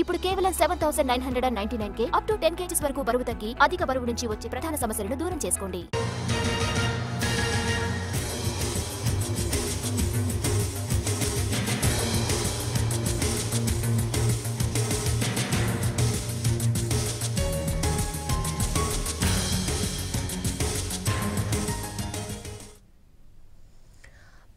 ఇప్పుడు కేవలం 7999కే up to 10 kgs వరకు బరువు తగ్గి అధిక బరువు నుంచి వచ్చే ప్రధాన సమస్యలను దూరం చేసుకోండి.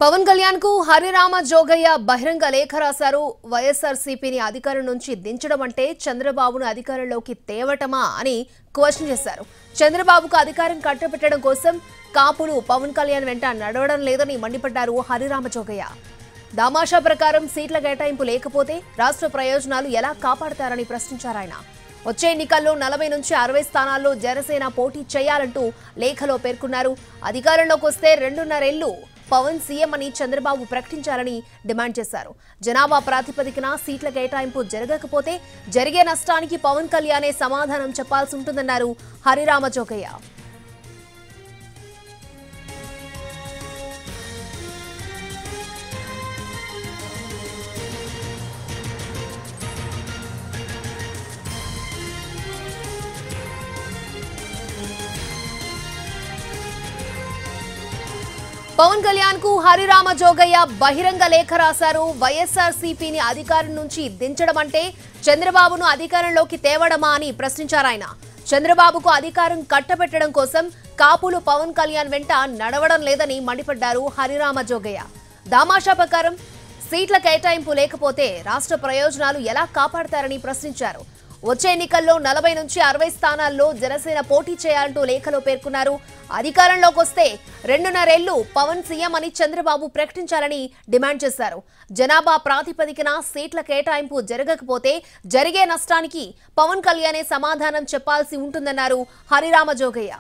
పవన్ కళ్యాణ్ కు హరిరామ జోగయ్య బహిరంగ లేఖ రాశారు. వైఎస్ఆర్సీపీని అధికారం నుంచి దించడం అంటే చంద్రబాబును అధికారంలోకి తేవటమా అని క్వశ్చన్ చేశారు. చంద్రబాబుకు అధికారం కట్టబెట్టడం కోసం కాపులు పవన్ కళ్యాణ్ వెంట నడవడం లేదని మండిపడ్డారు హరిరామ జోగయ్య. దామాషా ప్రకారం సీట్ల కేటాయింపు లేకపోతే రాష్ట్ర ప్రయోజనాలు ఎలా కాపాడతారని ప్రశ్నించారు ఆయన. వచ్చే ఎన్నికల్లో 40 నుంచి 60 స్థానాల్లో జనసేన పోటీ చేయాలంటూ లేఖలో పేర్కొన్నారు. అధికారంలోకి వస్తే 2.5 ఏళ్లు పవన్ సీఎం అని చంద్రబాబు ప్రకటించాలని డిమాండ్ చేశారు. జనాభా ప్రాతిపదికన సీట్ల కేటాయింపు జరగకపోతే జరిగే నష్టానికి పవన్ కళ్యాణే సమాధానం చెప్పాల్సి ఉంటుందన్నారు హరిరామ జోగయ్య. పవన్ కళ్యాణ్ కు హరిరామ జోగయ్య బహిరంగ లేఖ రాశారు. వైఎస్ఆర్సీపీని అధికారం నుంచి దించడం అంటే చంద్రబాబును అధికారంలోకి తేవడమా అని ప్రశ్నించారాయన. చంద్రబాబుకు అధికారం కట్టబెట్టడం కోసం కాపులు పవన్ కళ్యాణ్ వెంట నడవడం లేదని మండిపడ్డారు హరిరామ జోగయ్య. దామాషా ప్రకారం సీట్ల కేటాయింపు లేకపోతే రాష్ట్ర ప్రయోజనాలు ఎలా కాపాడతారని ప్రశ్నించారు. వచ్చే ఎన్నికల్లో 40 నుంచి 60 స్థానాల్లో జనసేన పోటీ చేయాలంటూ లేఖలో పేర్కొన్నారు. అధికారంలోకి వస్తే 2.5 ఏళ్లు పవన్ సీఎం అని చంద్రబాబు ప్రకటించాలని డిమాండ్ చేశారు. జనాభా ప్రాతిపదికన సీట్ల కేటాయింపు జరగకపోతే జరిగే నష్టానికి పవన్ కళ్యాణే సమాధానం చెప్పాల్సి ఉంటుందన్నారు హరిరామ జోగయ్య.